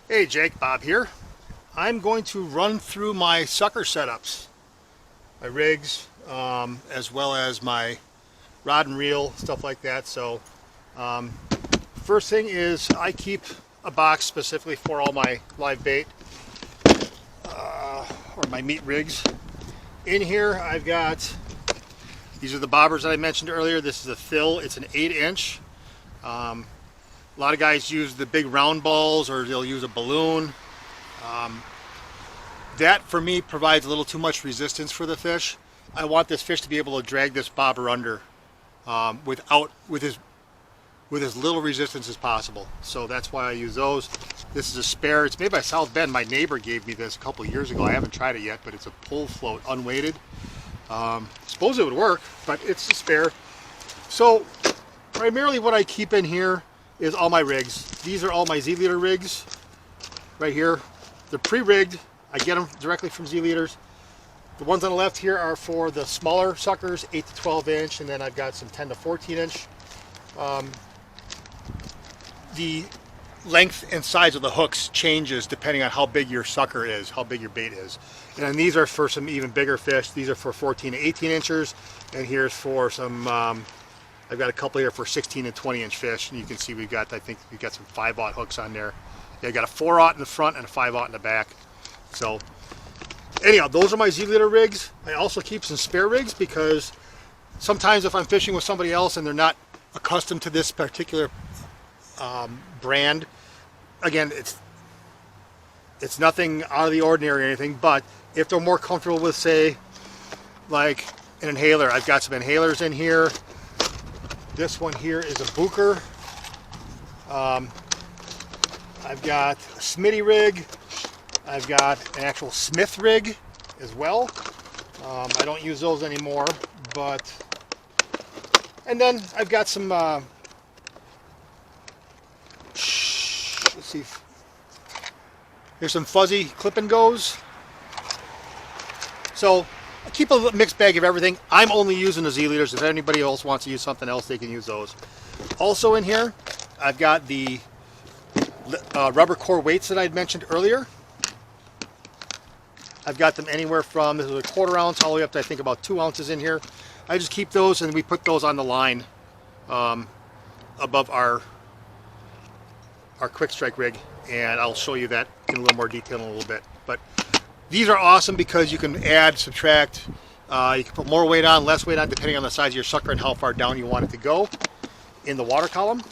Hey Jake, Bob here. I'm going to run through my sucker setups, my rigs, as well as my rod and reel, stuff like that. So um, first thing is I keep a box specifically for all my live bait or my meat rigs. In here I've got, these are the bobbers that I mentioned earlier. This is a Thill, it's an 8-inch. A lot of guys use the big round balls or they'll use a balloon. That for me provides a little too much resistance for the fish. I want this fish to be able to drag this bobber under with as little resistance as possible. So that's why I use those. This is a spare. It's made by South Bend. My neighbor gave me this a couple of years ago. I haven't tried it yet, but it's a pull float, unweighted. Suppose it would work, but it's a spare. So primarily what I keep in here is all my rigs. These are all my Z-Leader rigs right here. They're pre-rigged. I get them directly from Z-Leaders. The ones on the left here are for the smaller suckers, 8 to 12 inch, and then I've got some 10 to 14 inch. The length and size of the hooks changes depending on how big your sucker is, how big your bait is. And then these are for some even bigger fish. These are for 14 to 18 inchers, and here's for some, I've got a couple here for 16 and 20 inch fish, and you can see we've got, I think we've got some 5/0 hooks on there. Yeah, I got a 4/0 in the front and a 5/0 in the back. So anyhow, those are my Z-Leader rigs. I also keep some spare rigs because sometimes if I'm fishing with somebody else and they're not accustomed to this particular brand, again, it's nothing out of the ordinary or anything, but if they're more comfortable with, say, like an inhaler, I've got some inhalers in here. This one here is a Booker. I've got a Smitty rig. I've got an actual Smith rig as well. I don't use those anymore, but, and then I've got some, let's see, here's some fuzzy clip and goes. So I keep a mixed bag of everything. I'm only using the Z-Leaders. If anybody else wants to use something else, they can use those. Also in here, I've got the rubber core weights that I'd mentioned earlier. I've got them anywhere from, this is a 1/4 ounce all the way up to I think about 2 ounces in here. I just keep those and we put those on the line above our quick strike rig, and I'll show you that in a little more detail in a little bit. But these are awesome because you can add, subtract, you can put more weight on, less weight on, depending on the size of your sucker and how far down you want it to go in the water column.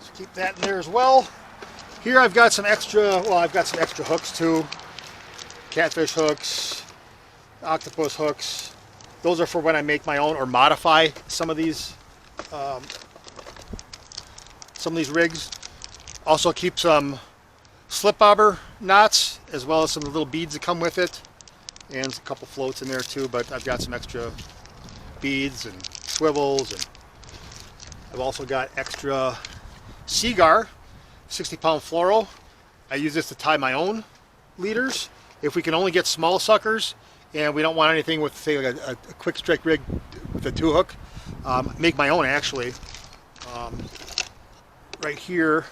So keep that in there as well. Here I've got some extra, well, I've got some extra hooks too. Catfish hooks, octopus hooks. Those are for when I make my own or modify some of these rigs. Also keep some slip bobber knots as well as some little beads that come with it, and a couple floats in there too, but I've got some extra beads and swivels, and I've also got extra Seagar 60-pound fluoro. I use this to tie my own leaders. If we can only get small suckers and we don't want anything with, say, like a quick strike rig with a 2-hook, make my own actually. Right here,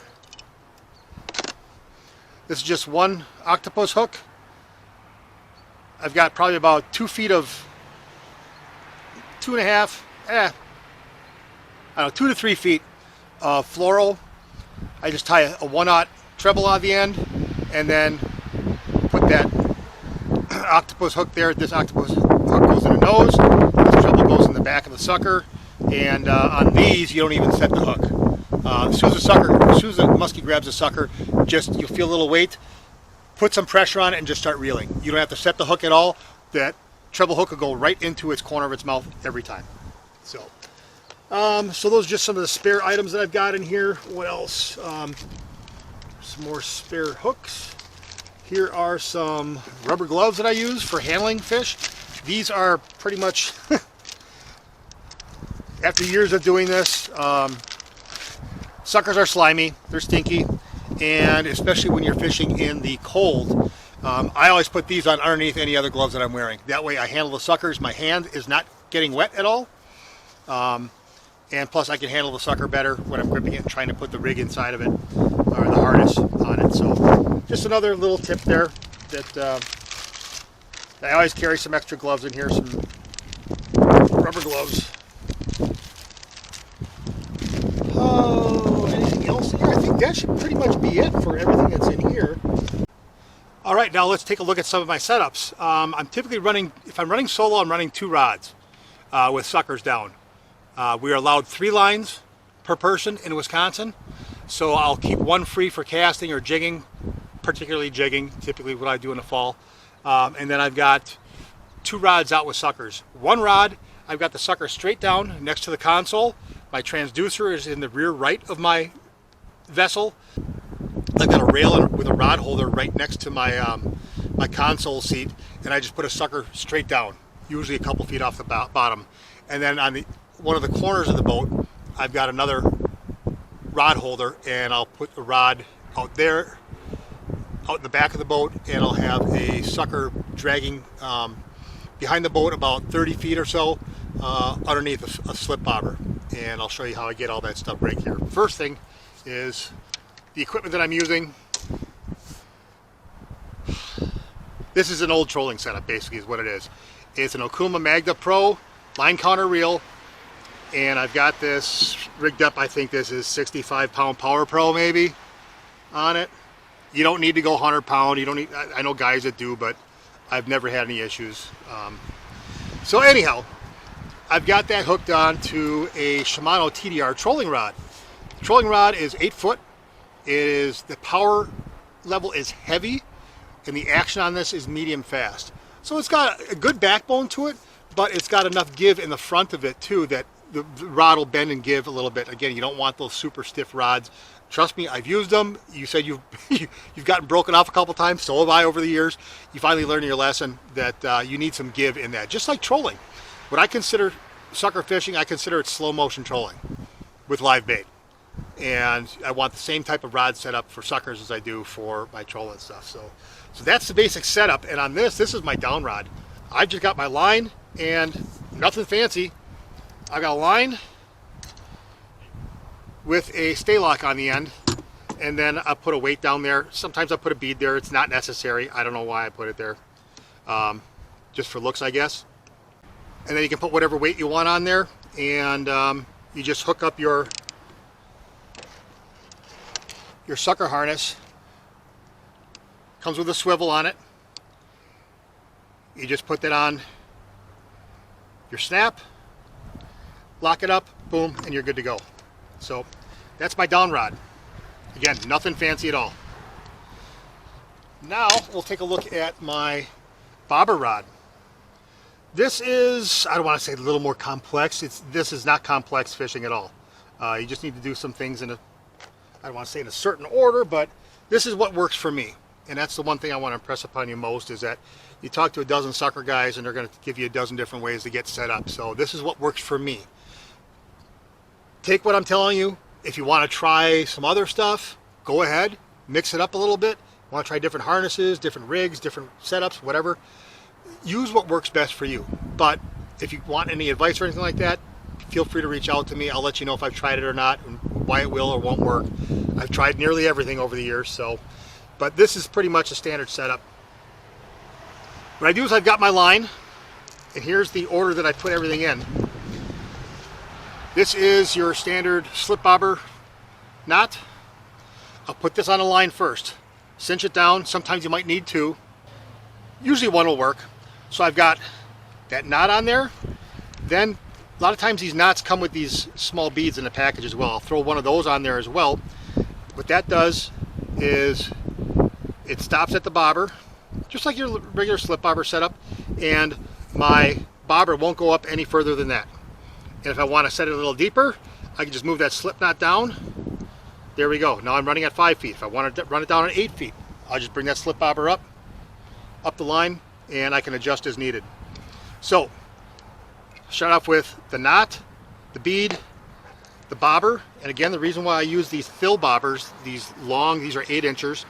this is just one octopus hook. I've got probably about 2 feet of 2.5, I don't know, 2 to 3 feet of fluoro. I just tie a 1/0 treble on the end and then put that octopus hook there. This octopus hook goes in the nose, this treble goes in the back of the sucker, and on these you don't even set the hook. As soon as the muskie grabs the sucker, just you'll feel a little weight, put some pressure on it and just start reeling. You don't have to set the hook at all. That treble hook will go right into its corner of its mouth every time. So so those are just some of the spare items that I've got in here. What else? Some more spare hooks. Here are some rubber gloves that I use for handling fish. These are pretty much, after years of doing this, suckers are slimy, they're stinky, and especially when you're fishing in the cold, I always put these on underneath any other gloves that I'm wearing. That way I handle the suckers, my hand is not getting wet at all. And plus I can handle the sucker better when I'm gripping it and trying to put the rig inside of it, or the harness on it. So just another little tip there that I always carry some extra gloves in here, some rubber gloves. Oh, anything else in here? I think that should pretty much be it for everything that's in here. All right, now let's take a look at some of my setups. I'm typically running, if I'm running solo, I'm running 2 rods with suckers down. We are allowed 3 lines per person in Wisconsin, so I'll keep 1 free for casting or jigging, particularly jigging, typically what I do in the fall. And then I've got 2 rods out with suckers. 1 rod, I've got the sucker straight down next to the console. My transducer is in the rear right of my vessel. I've got a rail with a rod holder right next to my my console seat, and I just put a sucker straight down, usually a couple feet off the bottom. And then on one of the corners of the boat, I've got another rod holder, and I'll put the rod out there, out in the back of the boat, and I'll have a sucker dragging behind the boat about 30 feet or so underneath a slip bobber. And I'll show you how I get all that stuff right here. First thing is the equipment that I'm using. This is an old trolling setup, basically, is what it is. It's an Okuma Magda Pro line counter reel, and I've got this rigged up. I think this is 65-pound Power Pro maybe on it. You don't need to go 100-pound. You don't need. I know guys that do, but I've never had any issues. So anyhow, I've got that hooked on to a Shimano TDR trolling rod. The trolling rod is 8 foot. The power level is heavy, and the action on this is medium fast. So it's got a good backbone to it, but it's got enough give in the front of it too that the rod will bend and give a little bit. Again, you don't want those super stiff rods. Trust me, I've used them. You said you've gotten broken off a couple times. So have I over the years. You finally learned your lesson that you need some give in that. Just like trolling. What I consider sucker fishing, I consider it slow motion trolling with live bait. And I want the same type of rod setup for suckers as I do for my trolling stuff. So that's the basic setup. And on this is my down rod. I've just got my line and nothing fancy. I got a line with a stay lock on the end, and then I put a weight down there. Sometimes I put a bead there. It's not necessary. I don't know why I put it there. Just for looks, I guess. And then you can put whatever weight you want on there, and you just hook up your sucker harness. Comes with a swivel on it. You just put that on your snap, lock it up, boom, and you're good to go. So that's my down rod. Again, nothing fancy at all. Now we'll take a look at my bobber rod. This is, I don't want to say a little more complex. This is not complex fishing at all. You just need to do some things in I don't want to say in a certain order, but this is what works for me. And that's the one thing I want to impress upon you most, is that you talk to a dozen sucker guys and they're going to give you a dozen different ways to get set up. So this is what works for me. Take what I'm telling you. If you want to try some other stuff, go ahead, mix it up a little bit. Want to try different harnesses, different rigs, different setups, whatever. Use what works best for you. But if you want any advice or anything like that, feel free to reach out to me. I'll let you know if I've tried it or not, and why it will or won't work. I've tried nearly everything over the years, but this is pretty much a standard setup. What I do is I've got my line, and here's the order that I put everything in. This is your standard slip bobber knot. I'll put this on a line first. Cinch it down. Sometimes you might need 2. Usually 1 will work. So I've got that knot on there. Then a lot of times these knots come with these small beads in the package as well. I'll throw one of those on there as well. What that does is it stops at the bobber, just like your regular slip bobber setup, and my bobber won't go up any further than that. And if I want to set it a little deeper, I can just move that slip knot down. There we go. Now I'm running at 5 feet. If I want to run it down at 8 feet, I'll just bring that slip bobber up the line, and I can adjust as needed. So start off with the knot, the bead, the bobber. And again, the reason why I use these fill bobbers, these are 8 inchers.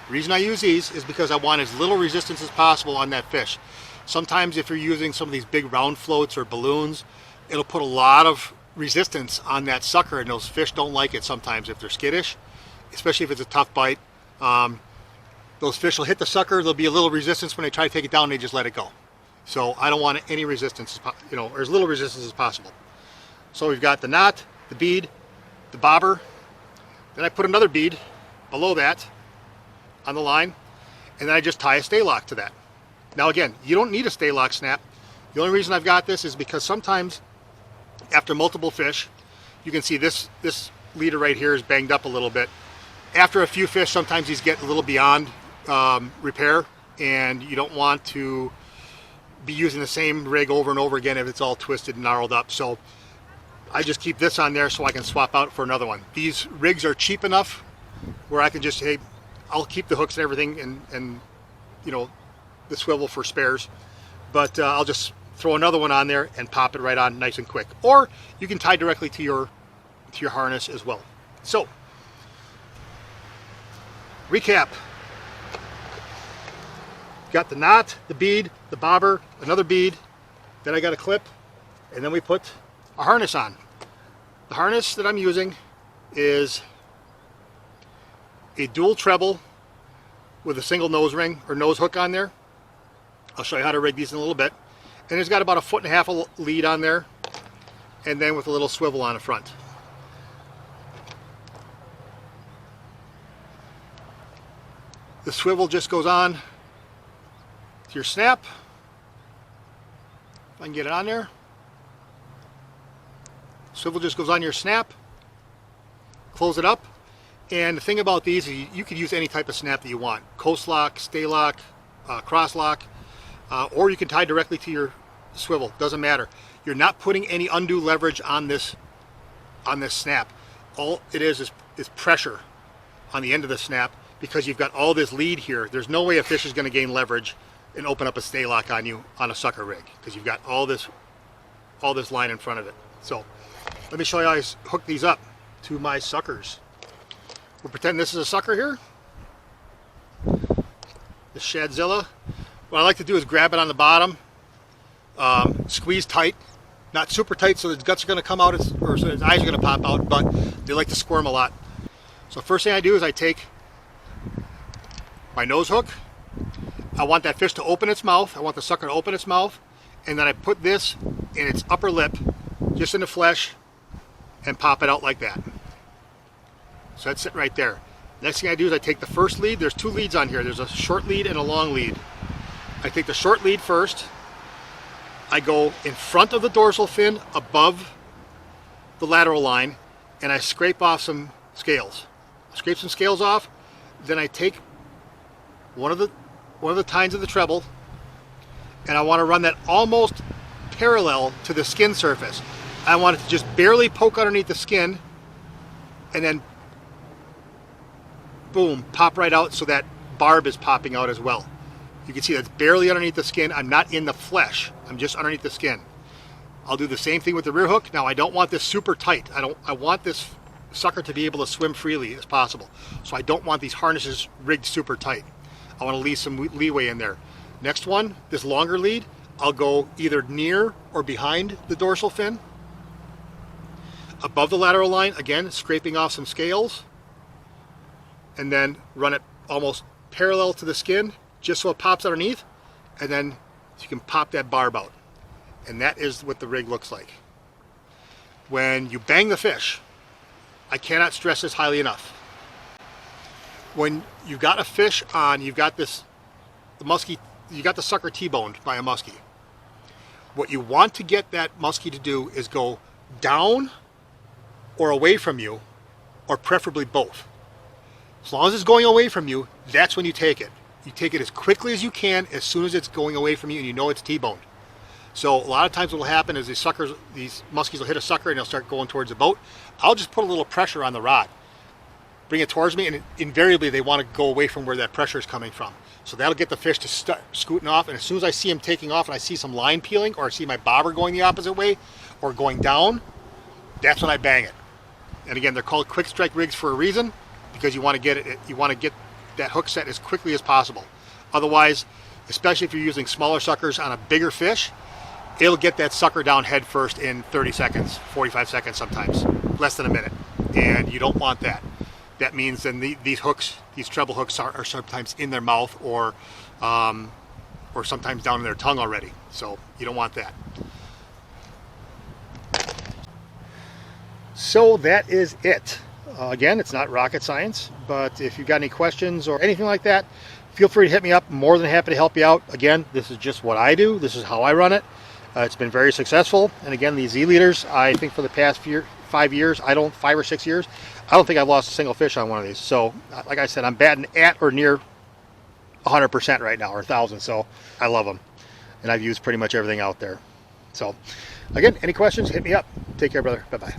The reason I use these is because I want as little resistance as possible on that fish. Sometimes if you're using some of these big round floats or balloons, it'll put a lot of resistance on that sucker, and those fish don't like it sometimes if they're skittish. especially if it's a tough bite. Those fish will hit the sucker. There'll be a little resistance when they try to take it down. They just let it go. So I don't want any resistance, or as little resistance as possible. So we've got the knot, the bead, the bobber. Then I put another bead below that on the line, and then I just tie a stay lock to that. Now again, you don't need a stay lock snap. The only reason I've got this is because sometimes after multiple fish, you can see this leader right here is banged up a little bit. After a few fish, sometimes these get a little beyond repair, and you don't want to be using the same rig over and over again if it's all twisted and gnarled up. So I just keep this on there so I can swap out for another one. These rigs are cheap enough where I can just, hey, I'll keep the hooks and everything, and the swivel for spares, but I'll just throw another one on there and pop it right on nice and quick. Or you can tie directly to your harness as well. So recap: got the knot, the bead, the bobber, another bead, then I got a clip, and then we put a harness on. The harness that I'm using is a dual treble with a single nose ring or nose hook on there. I'll show you how to rig these in a little bit. And it's got about 1.5 feet of lead on there, and then with a little swivel on the front. The swivel just goes on to your snap. If I can get it on there. Swivel just goes on your snap. Close it up. And the thing about these is you could use any type of snap that you want. Coast lock, stay lock, cross lock, or you can tie directly to your swivel. Doesn't matter. You're not putting any undue leverage on this snap. All it is pressure on the end of the snap, because you've got all this lead here. There's no way a fish is going to gain leverage and open up a stay lock on you on a sucker rig, because you've got all this line in front of it. So let me show you how I hook these up to my suckers. We'll pretend this is a sucker here, the Shadzilla. What I like to do is grab it on the bottom, squeeze tight, not super tight so his guts are going to come out or so his eyes are going to pop out, but they like to squirm a lot. So first thing I do is I take my nose hook. I want that fish to open its mouth. I want the sucker to open its mouth, and then I put this in its upper lip, just in the flesh, and pop it out like that. So that's it right there. Next thing I do is I take the first lead. There's two leads on here. There's a short lead and a long lead. I take the short lead first. I go in front of the dorsal fin above the lateral line, and I scrape off some scales. Scrape some scales off. Then I take one of the tines of the treble, and I want to run that almost parallel to the skin surface. I want it to just barely poke underneath the skin, and then boom, pop right out so that barb is popping out as well. You can see that's barely underneath the skin. I'm not in the flesh. I'm just underneath the skin. I'll do the same thing with the rear hook. Now I don't want this super tight. I want this sucker to be able to swim freely as possible. So I don't want these harnesses rigged super tight. I want to leave some leeway in there. Next one, this longer lead, I'll go either near or behind the dorsal fin. Above the lateral line, again, scraping off some scales, and then run it almost parallel to the skin, just so it pops underneath, and then you can pop that barb out. And that is what the rig looks like. When you bang the fish, I cannot stress this highly enough. When you've got a fish on, you've got the muskie, you got the sucker T-boned by a muskie. What you want to get that muskie to do is go down or away from you, or preferably both. As long as it's going away from you, that's when you take it. You take it as quickly as you can, as soon as it's going away from you and you know it's T-boned. So a lot of times what will happen is these muskies will hit a sucker and they'll start going towards the boat. I'll just put a little pressure on the rod, bring it towards me, and invariably they want to go away from where that pressure is coming from. So that'll get the fish to start scooting off, and as soon as I see him taking off and I see some line peeling, or I see my bobber going the opposite way or going down, that's when I bang it. And again, they're called quick strike rigs for a reason, because you want to get that hook set as quickly as possible. Otherwise, especially if you're using smaller suckers on a bigger fish, it'll get that sucker down head first in 30 seconds, 45 seconds sometimes, less than a minute, and you don't want that. that means then these hooks, these treble hooks are sometimes in their mouth or sometimes down in their tongue already. So you don't want that. So that is it. Again, it's not rocket science, but if you've got any questions or anything like that, feel free to hit me up. I'm more than happy to help you out. Again, this is just what I do. This is how I run it. It's been very successful. And again, these Z-leaders, I think for the past 5 years, 5 or 6 years, I don't think I've lost a single fish on one of these. So like I said, I'm batting at or near 100% right now, or 1,000. So I love them. And I've used pretty much everything out there. So again, any questions, hit me up. Take care, brother. Bye-bye.